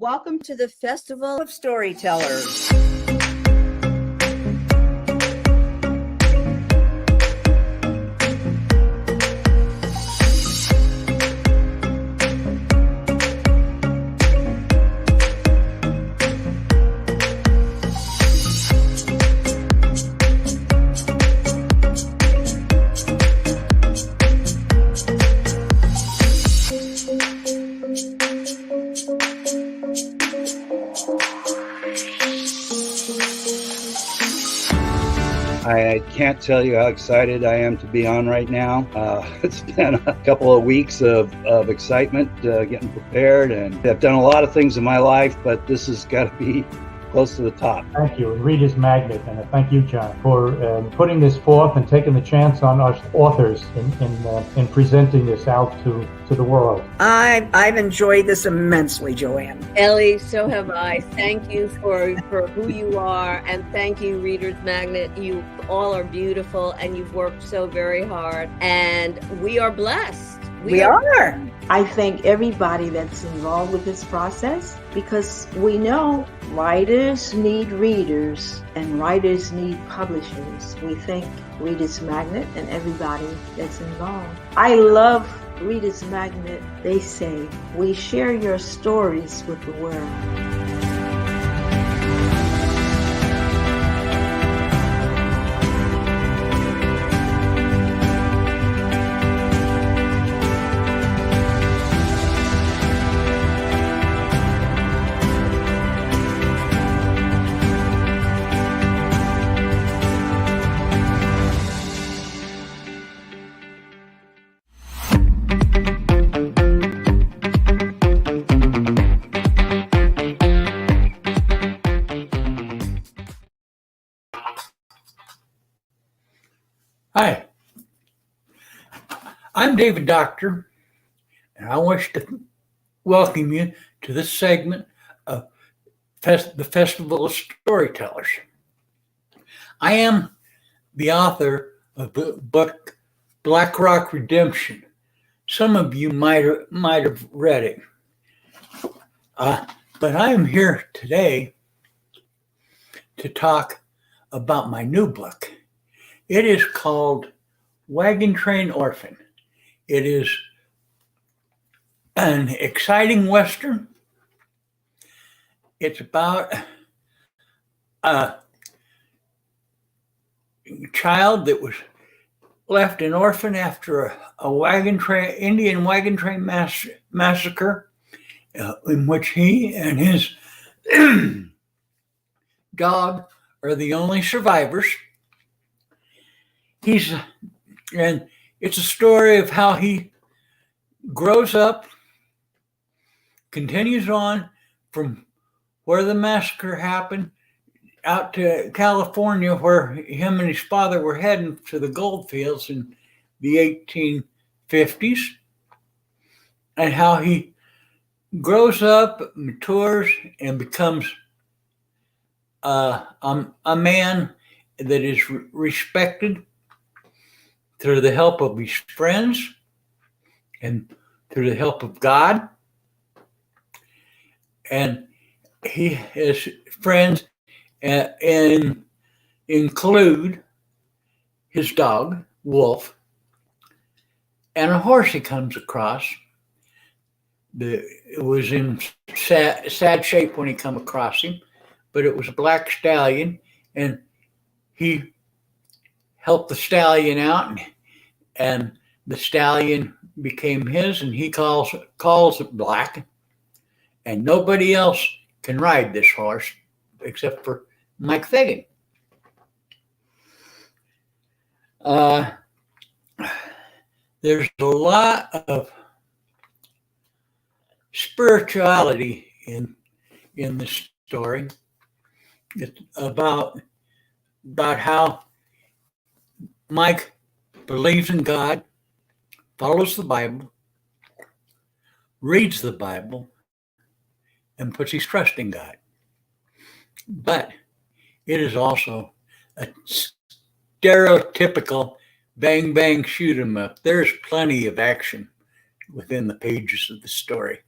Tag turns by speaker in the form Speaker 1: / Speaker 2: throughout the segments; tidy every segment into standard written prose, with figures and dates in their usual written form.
Speaker 1: Welcome to the Festival of Storytellers.
Speaker 2: I can't tell you how excited I am to be on right now. It's been a couple of weeks of excitement getting prepared, and I've done a lot of things in my life, but this has got to be close to the top.
Speaker 3: Thank you, ReadersMagnet, and thank you, John, for putting this forth and taking the chance on our authors in presenting this out to the world.
Speaker 4: I've enjoyed this immensely, Joanne.
Speaker 5: Ellie, so have I. Thank you for who you are, and thank you, ReadersMagnet. You all are beautiful, and you've worked so very hard, and we are blessed.
Speaker 4: We are.
Speaker 1: I thank everybody that's involved with this process, because we know writers need readers and writers need publishers. We thank ReadersMagnet and everybody that's involved. I love ReadersMagnet. They say, we share your stories with the world.
Speaker 6: Hi, I'm David Dockter, and I wish to welcome you to this segment of the Festival of Storytellers. I am the author of the book Black Rock Redemption. Some of you might have read it, but I am here today to talk about my new book. It is called Wagon Train Orphan. It is an exciting Western. It's about a child that was left an orphan after a Indian wagon train massacre, in which he and his dog are the only survivors. And it's a story of how he grows up, continues on from where the massacre happened out to California, where him and his father were heading to the gold fields in the 1850s, and how he grows up, matures, and becomes a man that is respected through the help of his friends and through the help of God. And his friends include his dog, Wolf, and a horse he comes across. It was in sad shape when he come across him, but it was a black stallion, and he helped the stallion out, and the stallion became his, and he calls it Black, and nobody else can ride this horse except for Mike Fagan. There's a lot of spirituality in the story. It's about how Mike believes in God, follows the Bible, reads the Bible, and puts his trust in God. But it is also a stereotypical bang, bang, shoot 'em up. There's plenty of action within the pages of the story.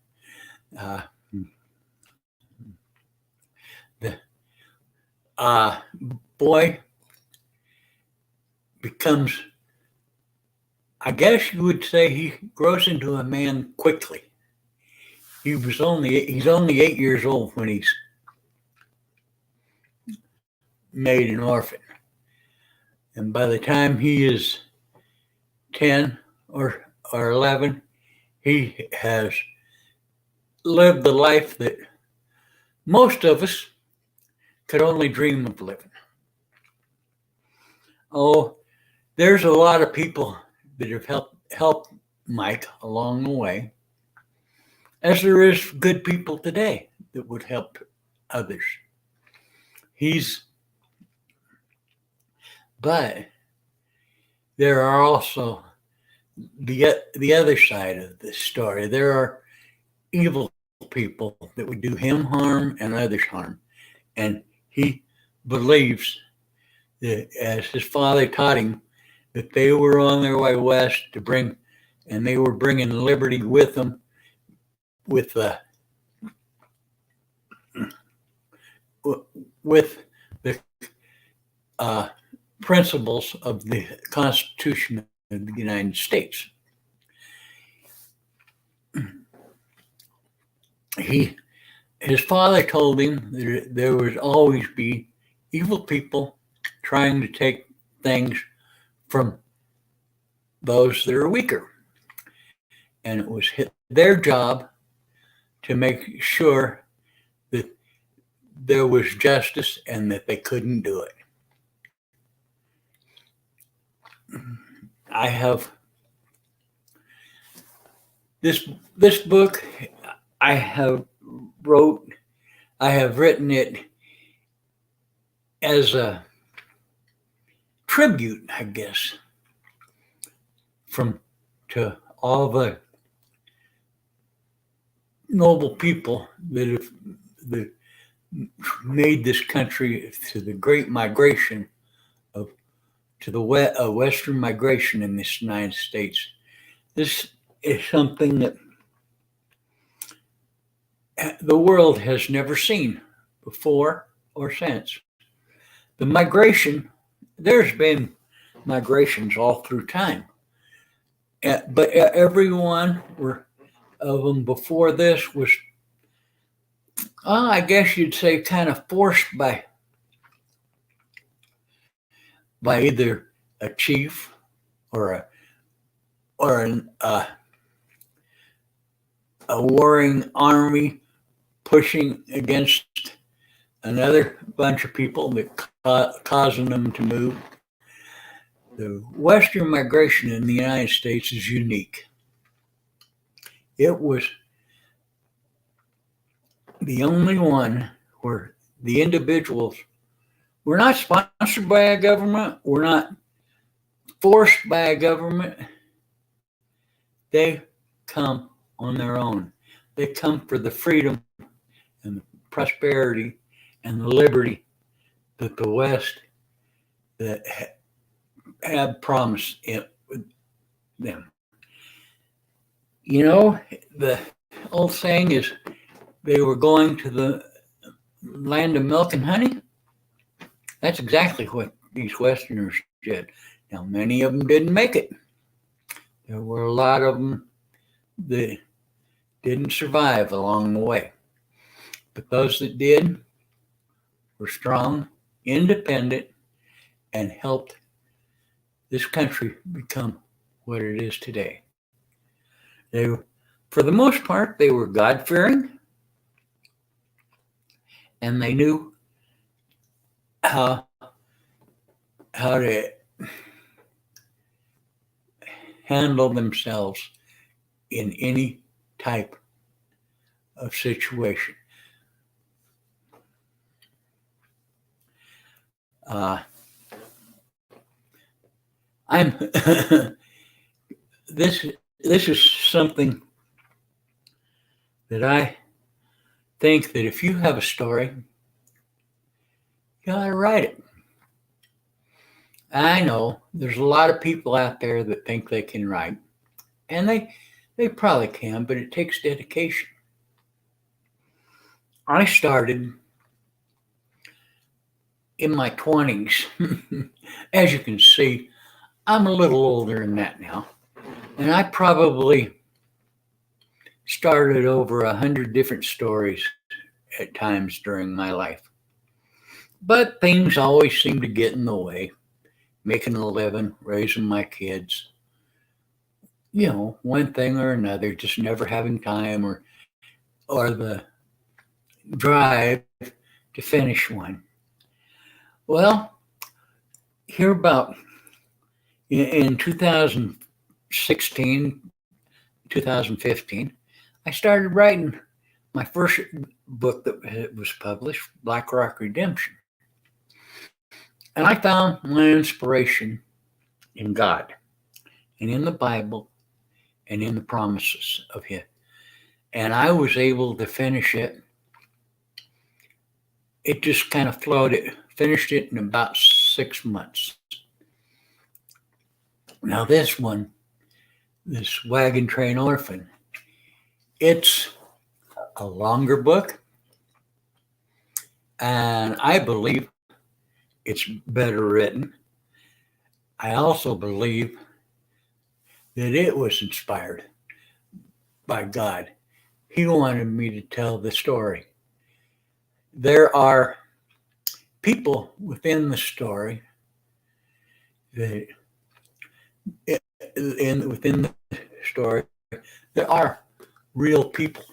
Speaker 6: boy becomes, I guess you would say, he grows into a man quickly. He's only 8 years old when he's made an orphan. And by the time he is 10 or 11, he has lived the life that most of us could only dream of living. Oh, there's a lot of people that have helped Mike along the way, as there is good people today that would help others. But there are also the other side of the story. There are evil people that would do him harm and others harm. And he believes that, as his father taught him, that they were on their way west and they were bringing liberty with them, with the principles of the Constitution of the United States. His father told him that there would always be evil people trying to take things from those that are weaker. And it was their job to make sure that there was justice and that they couldn't do it. I have this book. I have written it as a tribute, I guess, to all the noble people that made this country through the great migration to the Western migration in this United States. This is something that the world has never seen before or since. The migration, there's been migrations all through time, but every one of them before this was, I guess you'd say, kind of forced by either a chief or a warring army pushing against another bunch of people that causing them to move. The Western migration in the United States is unique. It was the only one where the individuals were not sponsored by a government, were not forced by a government. They come on their own. They come for the freedom and the prosperity and the liberty that the West that had promised them. You know, the old saying is they were going to the land of milk and honey. That's exactly what these Westerners did. Now, many of them didn't make it. There were a lot of them that didn't survive along the way. But those that did were strong, independent, and helped this country become what it is today. They were, for the most part, they were God-fearing, and they knew how to handle themselves in any type of situation. This is something that I think that if you have a story, you gotta write it. I know there's a lot of people out there that think they can write, and they probably can, but it takes dedication. I started in my 20s. As you can see, I'm a little older than that now. And I probably started over 100 different stories at times during my life. But things always seem to get in the way. Making a living, raising my kids, one thing or another, just never having time or the drive to finish one. Well, here about in 2016, 2015, I started writing my first book that was published, Black Rock Redemption. And I found my inspiration in God and in the Bible and in the promises of Him. And I was able to finish it. It just kind of flowed. Finished it in about 6 months. Now this one, this Wagon Train Orphan, it's a longer book. And I believe it's better written. I also believe that it was inspired by God. He wanted me to tell the story. There are people within the story that within the story, there are real people.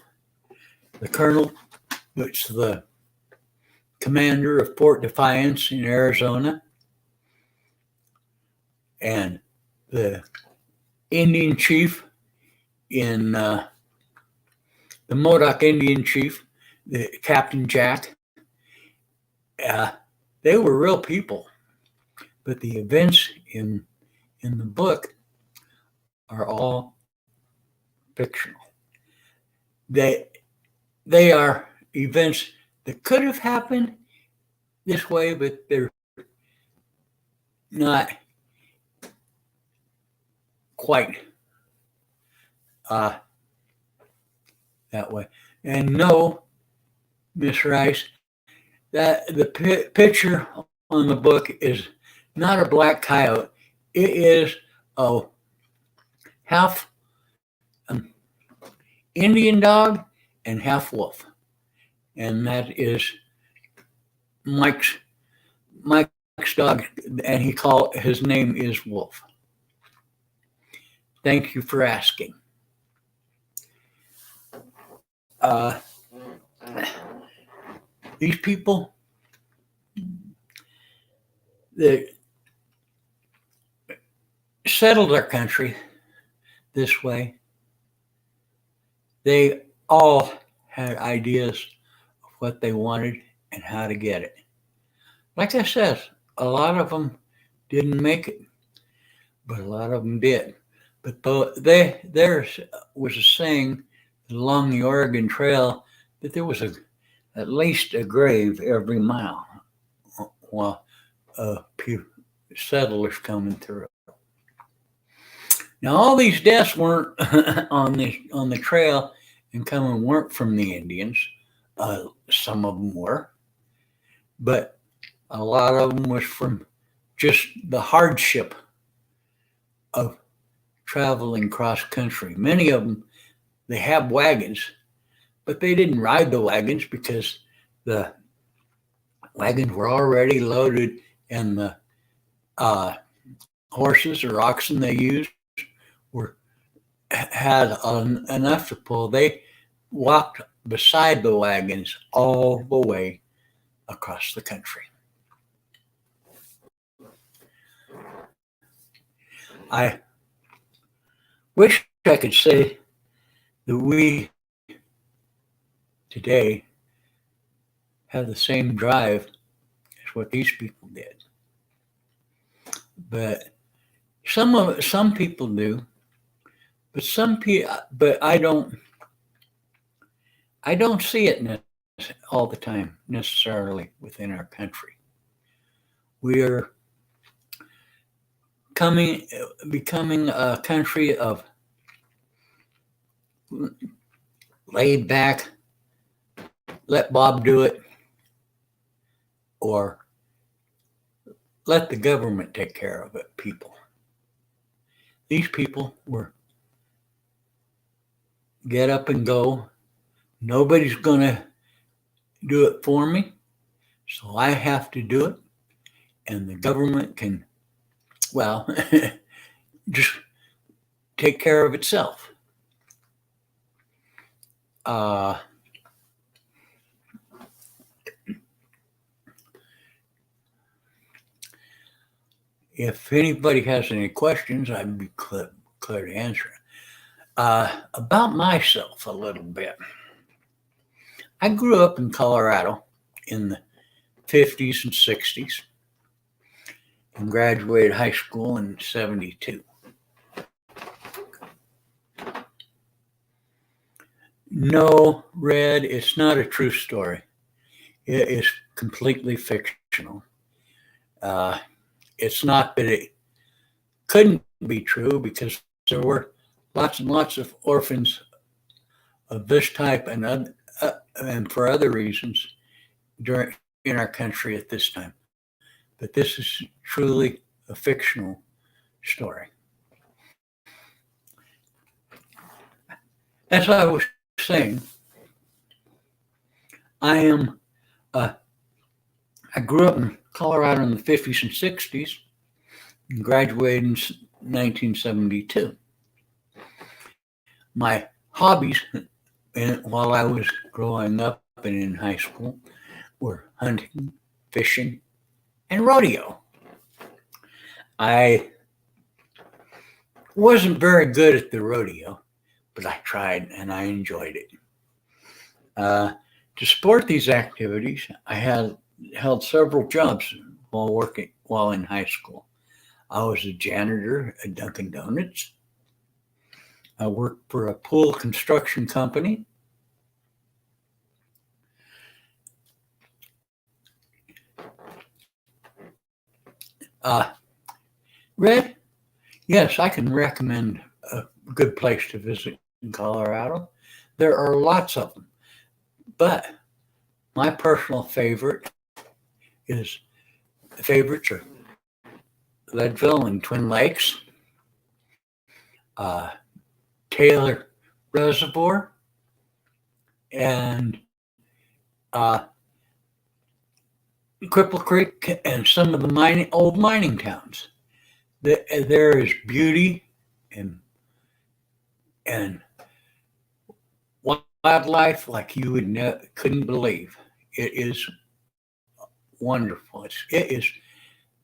Speaker 6: The colonel, which is the commander of Fort Defiance in Arizona, and the Indian chief in the Modoc Indian chief, the Captain Jack. They were real people, but the events in the book are all fictional. They are events that could have happened this way, but they're not quite that way. And no, Miss Rice, that the picture on the book is not a black coyote. It is a half Indian dog and half wolf. And that is Mike's dog, and his name is Wolf. Thank you for asking. These people that settled our country this way, they all had ideas of what they wanted and how to get it. Like I said, a lot of them didn't make it, but a lot of them did. But there was a saying along the Oregon Trail that there was at least a grave every mile while settlers coming through. Now, all these deaths weren't on the trail and coming weren't from the Indians. Some of them were, but a lot of them was from just the hardship of traveling cross country. Many of them, they have wagons, but they didn't ride the wagons because the wagons were already loaded, and the horses or oxen they used had enough to pull. They walked beside the wagons all the way across the country. I wish I could say that we today have the same drive as what these people did. But some people do, but I don't see it all the time necessarily within our country. We are becoming a country of laid back, let Bob do it, or let the government take care of it, people. These people were get up and go. Nobody's going to do it for me, so I have to do it. And the government can, well, just take care of itself. If anybody has any questions, I'd be clear to answer it. About myself a little bit. I grew up in Colorado in the 50s and 60s and graduated high school in 72. No, Red, it's not a true story. It is completely fictional. It's not that it couldn't be true, because there were lots and lots of orphans of this type and for other reasons in our country at this time. But this is truly a fictional story. As I was saying, I grew up in Colorado in the 50s and 60s and graduated in 1972. My hobbies while I was growing up and in high school were hunting, fishing, and rodeo. I wasn't very good at the rodeo, but I tried and I enjoyed it. To support these activities, I held several jobs while in high school. I was a janitor at Dunkin' Donuts. I worked for a pool construction company. Red, yes, I can recommend a good place to visit in Colorado. There are lots of them, but my personal favorites are Leadville and Twin Lakes, Taylor Reservoir, and Cripple Creek, and some of the old mining towns. There is beauty and wildlife like you couldn't believe. It is wonderful. It is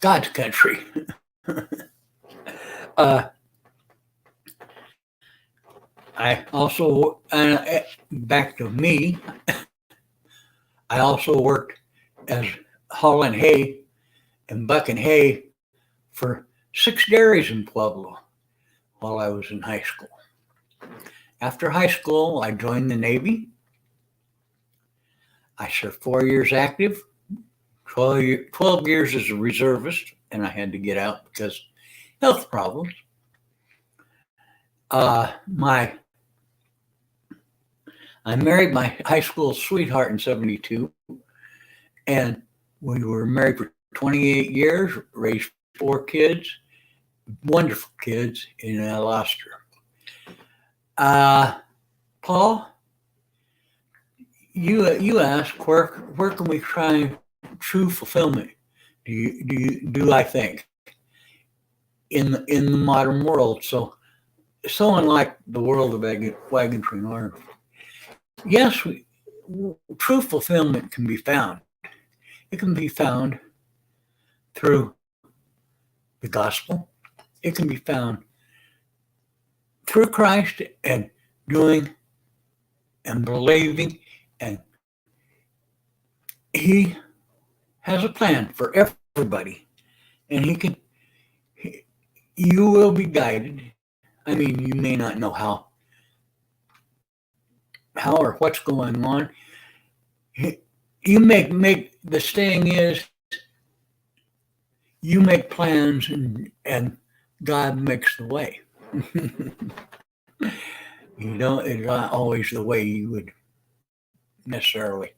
Speaker 6: God's country. I also, back to me, I also worked as hauling hay and bucking hay for 6 dairies in Pueblo while I was in high school. After high school, I joined the Navy. I served 4 years active, 12 years as a reservist, and I had to get out because health problems. I married my high school sweetheart in 72, and we were married for 28 years, raised 4 kids, wonderful kids, and I lost her. Paul, you asked where can we find true fulfillment? Do I think in the modern world? So unlike the world of wagon train order. Yes, true fulfillment can be found. It can be found through the gospel. It can be found through Christ and doing and believing, and He has a plan for everybody, and you will be guided. I mean, you may not know how or what's going on. You make the saying is, you make plans and God makes the way. It's not always the way you would necessarily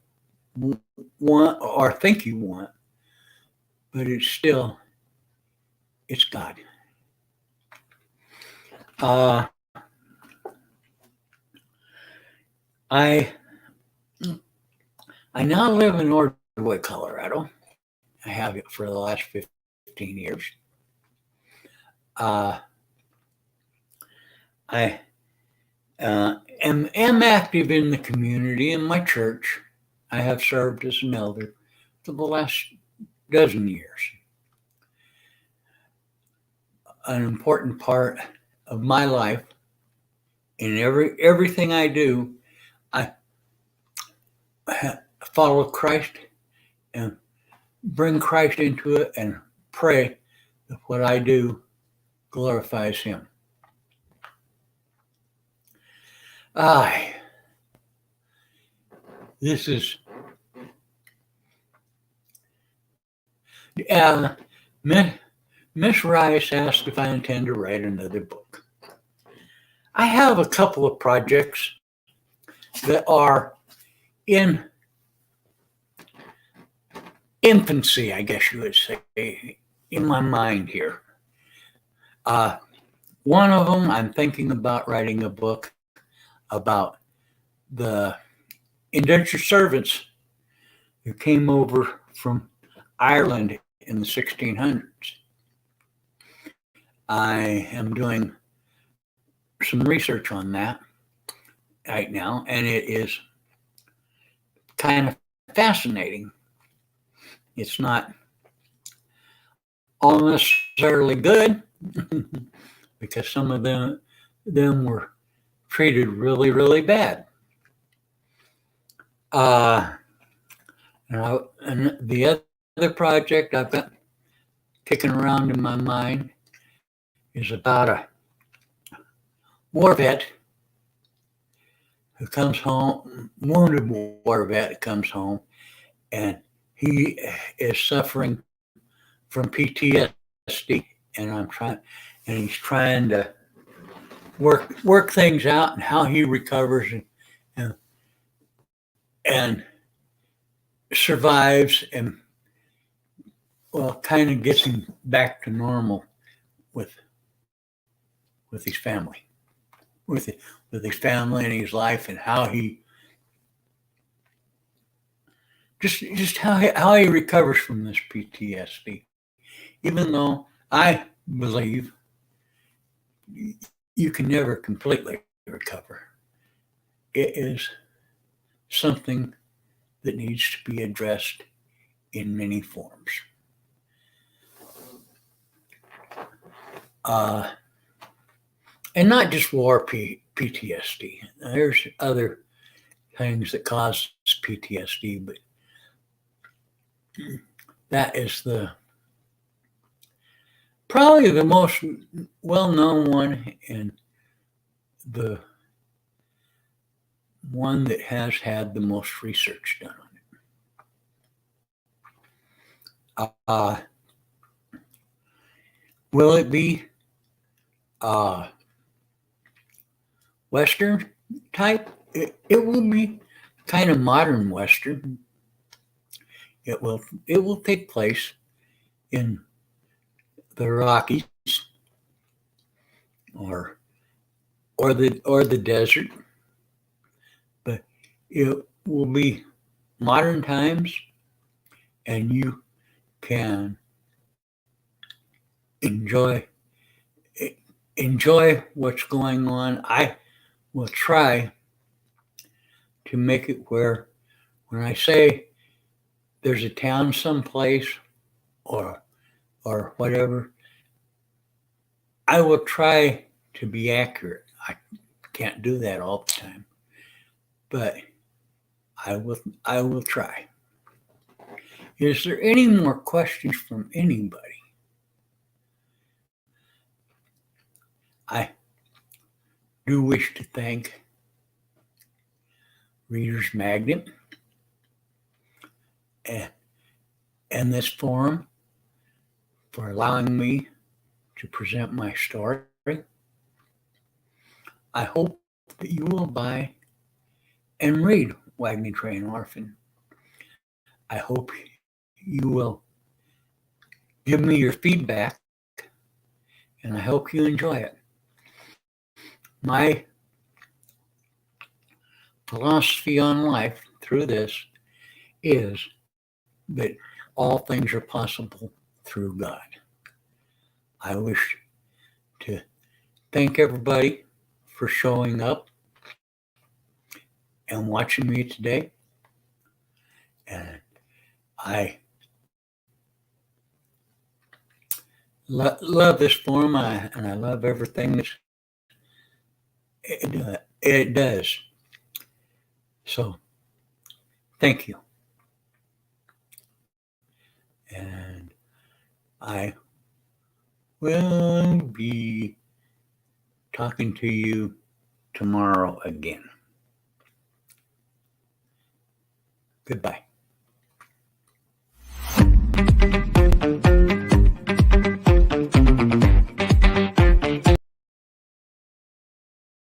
Speaker 6: want or think you want, but it's still it's God. I now live in Ordway, Colorado. I have it for the last 15 years. I am active in the community. In my church, I have served as an elder for the last dozen years. An important part of my life, in everything I do, I follow Christ and bring Christ into it and pray that what I do glorifies Him. This is Miss Rice asked if I intend to write another book. I have a couple of projects that are in infancy, I guess you would say, in my mind here. One of them, I'm thinking about writing a book about the indentured servants who came over from Ireland in the 1600s. I am doing some research on that right now, and it is kind of fascinating. It's not all necessarily good because some of them were treated really, really bad. And the other project I've got kicking around in my mind is about a war vet who comes home, wounded war vet who comes home, and he is suffering from PTSD, and he's trying to work things out and how he recovers and survives and kind of gets him back to normal with his family, with his family and his life, and how he just how he recovers from this PTSD. Even though I believe you can never completely recover, it is something that needs to be addressed in many forms. And not just war PTSD. There's other things that cause PTSD, but that is probably the most well-known one, and the one that has had the most research done on it. Will it be Western type? It will be kind of modern Western. It will take place in the Rockies or the desert, but it will be modern times, and you can enjoy what's going on. I will try to make it where when I say there's a town someplace or whatever, I will try to be accurate. I can't do that all the time, but I will try. Is there any more questions from anybody? I do wish to thank ReadersMagnet and this forum for allowing me to present my story. I hope that you will buy and read Wagon Train Orphan. I hope you will give me your feedback and I hope you enjoy it. My philosophy on life through this is that all things are possible through God. I wish to thank everybody for showing up and watching me today. And I love this forum, and I love everything that it does. So, thank you. And I will be talking to you tomorrow again. Goodbye.